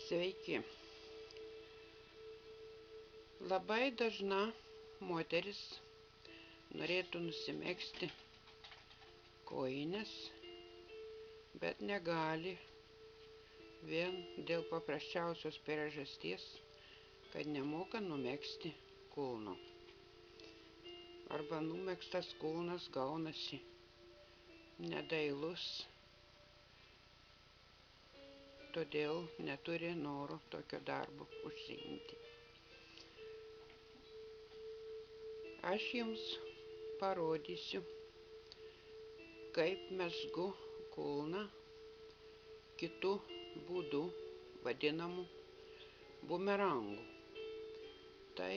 Sveiki. Labai dažna moteris norėtų nusimegzti kojines, bet negali vien dėl paprasčiausios priežasties, kad nemoka numegzti kulno. Arba numegztas kulnas gaunasi nedailus, todėl neturi noro tokio darbo užsiimti. Aš jums parodysiu, kaip mezgu kulną kitų būdų, vadinamų bumerangu. Tai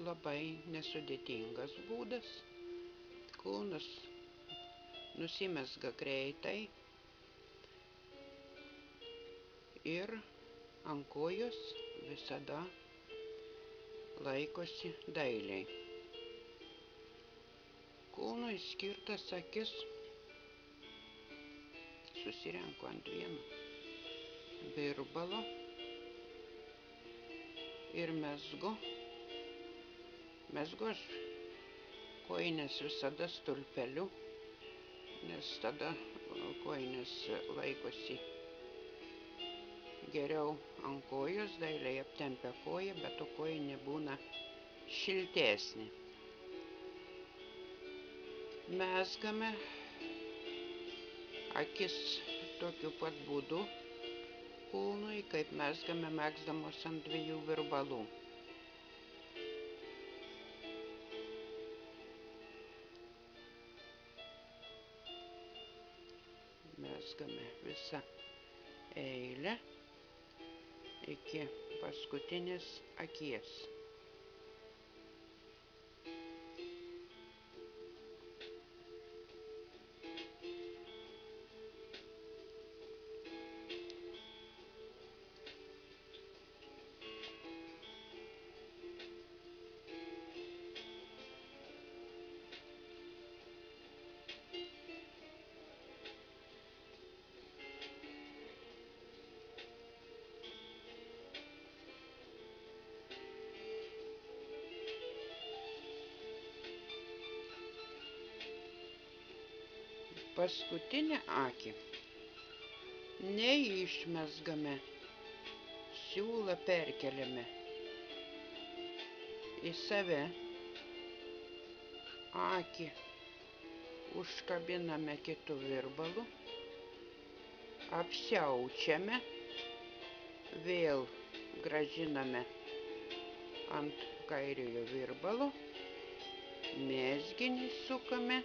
labai nesudėtingas būdas. Kulnas nusimezga greitai ir ant kojos visada laikosi dailiai. Kulnui skirtas akis susirenku ant vieno virbalo ir mezgu. Mezgu aš kojines visada stulpeliu, nes tada kojines laikosi geriau ant kojos, dailiai aptempia koją, bet to kojinė būna šiltesnė. Mezgame akis tokiu pat būdu kulnui, kaip mezgame megzdamos ant dviejų virbalų. Mezgame visą eilę iki paskutinės akies. Paskutinę akį neišmezgame, siūlą perkeliame į save, akį užkabiname kitu virbalu, apsiaučiame, vėl grąžiname ant kairiojo virbalo, mezginį sukame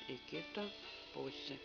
į kitą pusę.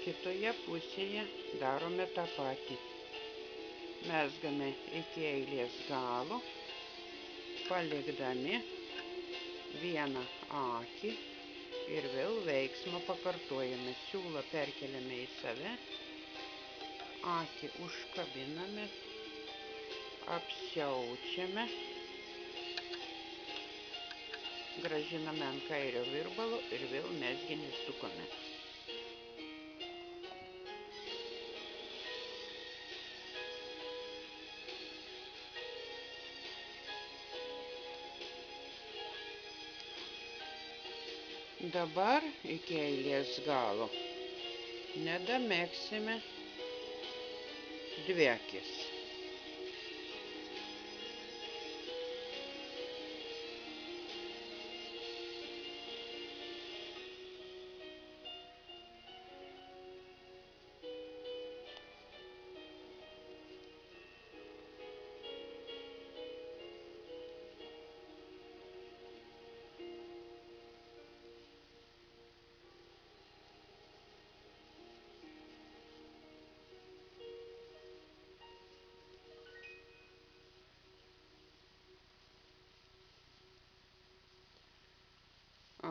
Kitoje pusėje darome tą patį. Mezgame iki eilės galo, palikdami vieną akį ir vėl veiksmą pakartojame. Siūlą perkeliame į save, akį užkabiname, apsiaučiame, grąžiname ant kairio virbalo ir vėl mezginį sukame. Dabar iki eilės galo nedamegsime dvi akis.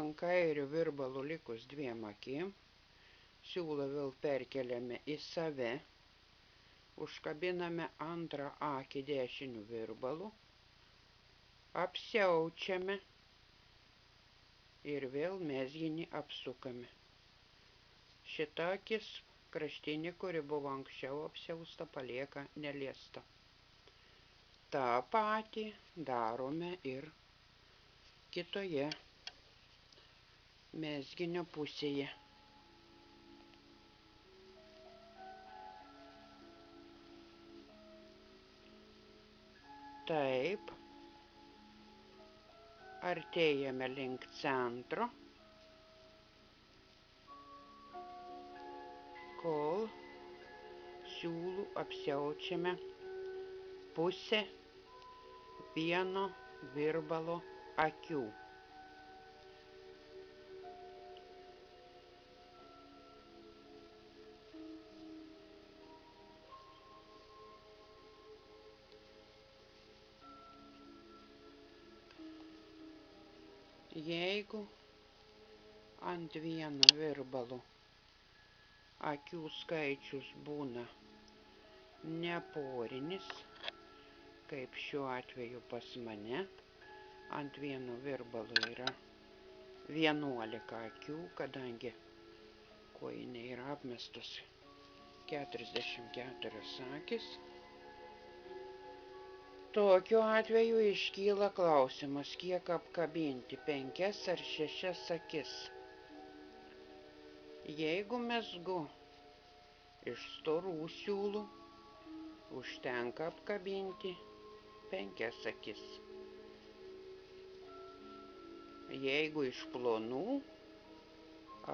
ant kairių virbalų likus 2 akim. Siūlą vėl perkeliame į save. Užkabiname antrą akį dešiniu virbalu. Apsiaučiame ir vėl mezginį apsukame. Šita akis kraštinė, kuri buvo anksčiau apsiausta, palieka neliesta. Ta patį darome ir kitoje mezginio pusėje. Taip, artėjame link centro, kol siūlų apsiaučiame pusę vieno virbalo akių. Jeigu ant vieno virbalo akių skaičius būna neporinis, kaip šiuo atveju pas mane, ant vieno virbalo yra 11 akių, kadangi kojinė yra apmestos 44 akis. Tokiu atveju iškyla klausimas, kiek apkabinti, 5 ar 6 akis. Jeigu mezgu iš storų siūlų, užtenka apkabinti 5 akis. Jeigu iš plonų,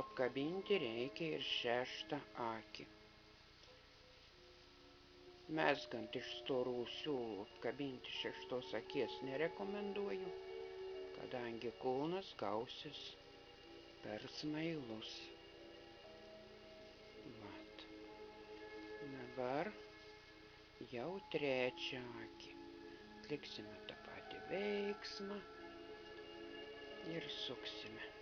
apkabinti reikia ir 6 akį. Mezgant iš storų siūlų apkabinti 6 akies nerekomenduoju, kadangi kulnas gausis per smailus. Vat. Dabar jau 3 akį. Atliksime tą patį veiksmą ir suksime.